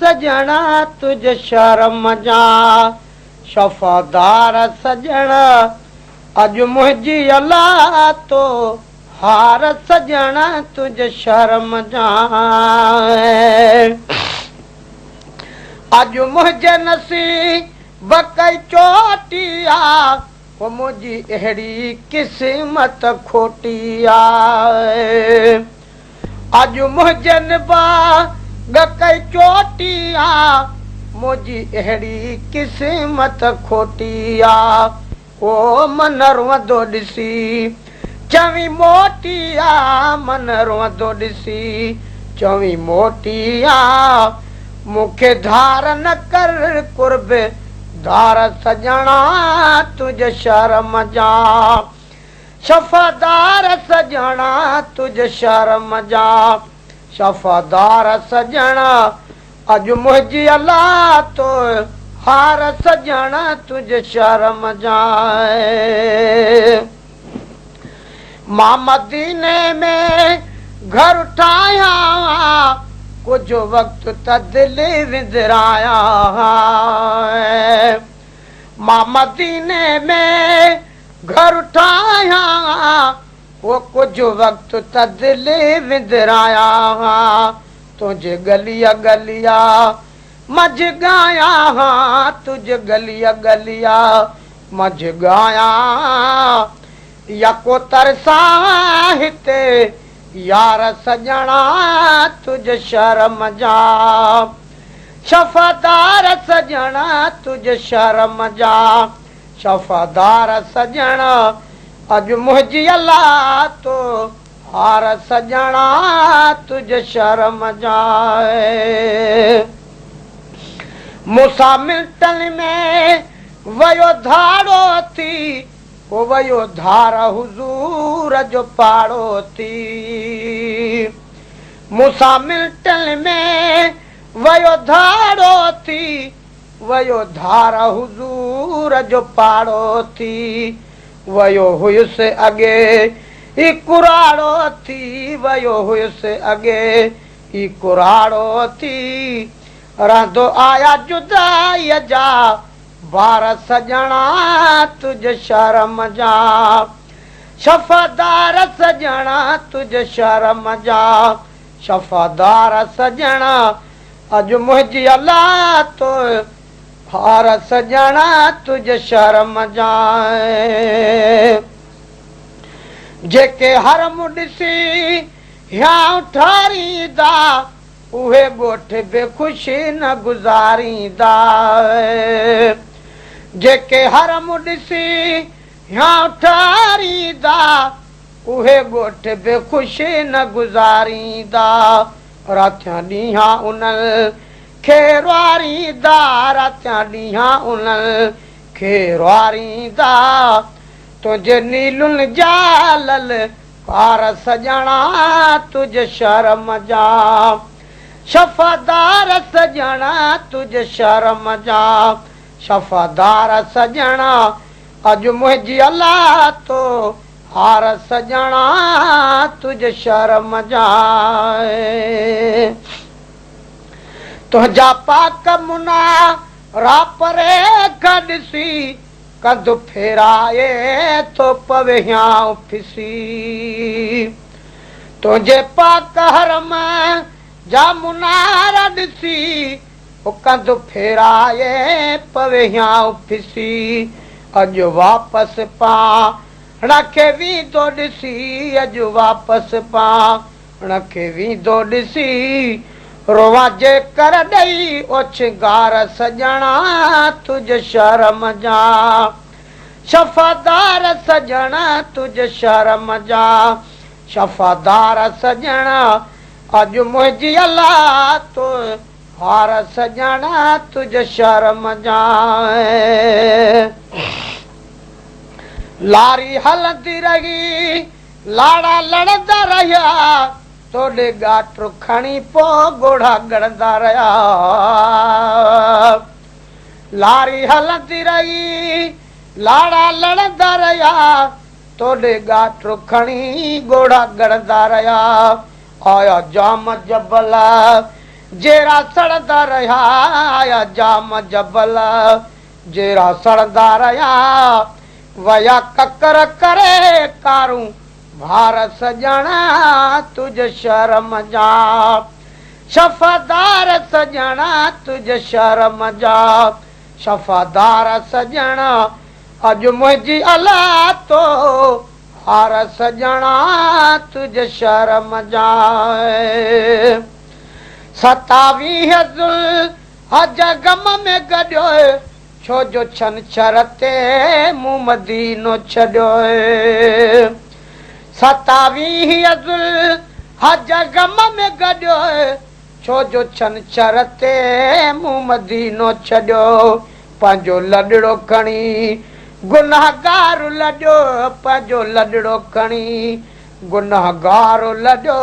सजणा तुझ शर्म जा शफ़ादार सजणा अॼु मुंहिंजी अल्लाह तो हार सजणा तुझ शर्म जा अॼु मुंहिंजे नसीब कई चोटी आ वो मुंहिंजी अहिड़ी क़िस्मत खोटी आहे अॼु मुंहिंजे निबाग कई चोटी आ मुंहिंजी अहिड़ी क़िस्मत खोटी आ ओ मन रोअंदो ॾिसी चवी मोटी आ मन रोअंदो ॾिसी चवी मोटी आ मूंखे धार न कर कुर्ब धार सजणा तुझ शर्म जा शफ़ादार सजणा तुझ शर्म जा शफ़ादार सजणा अॼु मुंहिंजी अल्लाह तो हार सजणा तुझ शर्म जा मां मदीने में घर ठाहिया कुछ वक्त त दिल विंदराया मां मदीने में घर ठाहिया वो कुछ वक्त त दिल विंदराया तुझे गलिया गलिया मज गाया तुझे गलिया गलिया मज गाया यको तरसा हिते यार सजणा तुझ शर्म जा शफ़ादार सजणा तुझ शर्म जा शफ़ादार सजणा अॼु मुंहिंजी अल्लाह तो हार सजणा तुझ शर्म जा मूंसां मिंटनि में वयो धाड़ो थी वो वयो धार हुजूर जो पाड़ो थी मूंसां मिंटनि में वयो धाड़ो थी वयो धार हुजूर जो पाड़ो थी वयो हुयुसि अॻे ही कुराड़ो थी वयो हुयुसि अॻे ही कुराड़ो थी रहंदो आया जुदाईअ जा बार सजणा तुझ शर्म जा शफ़ादार सजणा तुझ शर्म जा शफ़ादार सजणा अॼु मुंहिंजी अल्लाह तो हार सजणा तुझ शर्म जा जेके हरम ॾिसी हियां ठारींदा उहे ॻोठ बि ख़ुशी न गुज़ारींदा जेके हरम ॾिसी हियां ठारींदा उहे ॻोठ बि ख़ुशी न गुज़ारींदा रातियां ॾींहं उन्हनि खे रुआरींदा रातियां ॾींहं उन्हनि खे रुआरींदा तुंहिंजे नीलुनि जा लल पार सजणा तुझ शर्म जा शफ़ादार सजणा तुझ शर्म जा शफ़ादार सजणा अॼु मुंहिंजी अल्लाह तो हार सजणा तुझ शर्म जा तुंहिंजा पाक मुना रापरे खां ॾिसी कंधु फेराए थो पवे हियां फिसी तुंहिंजे पाक हरम जा मुनारा ॾिसी कंधु फेराए पवे हियां फिसी अॼु वापसि पाण खे वींदो ॾिसी अॼु वापसि पाण खे वींदो ॾिसी रोवां जे कर ॾेई ओछगार सजणा तुझ शर्म जा शफ़ादार सजणा तुझ शर्म जा शफ़ादार सजणा अॼु मुंहिंजी अल्लाह तो हार सजणा तुझ शर्म जा लारी हलंदी रही लाड़ा लड़ंदा रहिया तोड़े गाटू खणी पो गोढ़ा गड़ंदा रहिया लारी हलंदी रही लाड़ा लड़ंदा रहिया तोड़े गाटू खणी गोढ़ा गड़ंदा रहिया आया जाम जबल जेरा सड़दा रहा जाम जबल जेरा सड़दा रहा वया ककर करे कारूं भार सजणा तुझ शर्म जा शफ़ादार सजणा तुझ शर्म जा शफ़ादार सजणा अॼु मुंहिंजी अला तो हार सजणा तुझ शर्म जा 27 ज़ुल्हज गम में गॾियो छो जो छंछर ते मूं मदीनो छॾियो 27 ज़ुल्हज गम में गॾियो छो जो छंछर ते मूं मदीनो छॾियो पंहिंजो लॾड़ो खणी गुनाहगार लॾियो पंहिंजो लॾड़ो खणी गुनाहगार लॾियो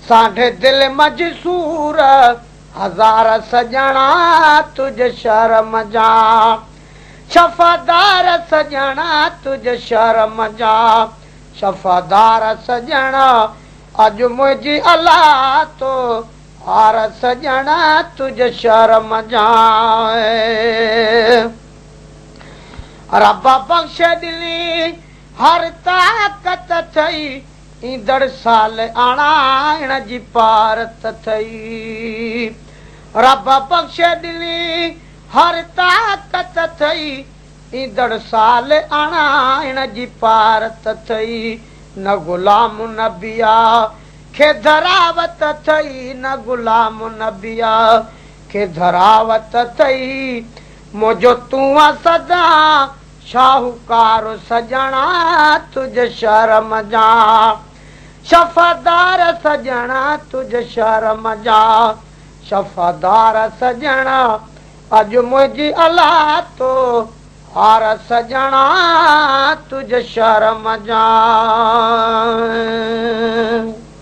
साढे दिल मजसूर हज़ार सजणा तुझ शर्म जा शफ़ादार सजणा तुझ शर्म जा शफ़ादार सजणा अॼु मुंहिंजी अला तो हार सजणा तुझ शर्म जा रब बख़्श ॾिनी हर ताक़त थई ईंदड़ साल आणाइण जी पारत थई रब बख़्श ॾिनी हर ताक़त थई ईंदड़ साल आणाइण जी पारत थई न गुलाम नबिया खे धरावत थई न गुलाम नबिया खे धरावत थई मुंहिंजो तूं सदा शाहूकार सजणा तुझ शर्म जा शफ़ादार सजणा तुझ शर्म जा शफ़ादार सजणा अॼु मुंहिंजी अला तो हार सजणा तुझ शर्म जा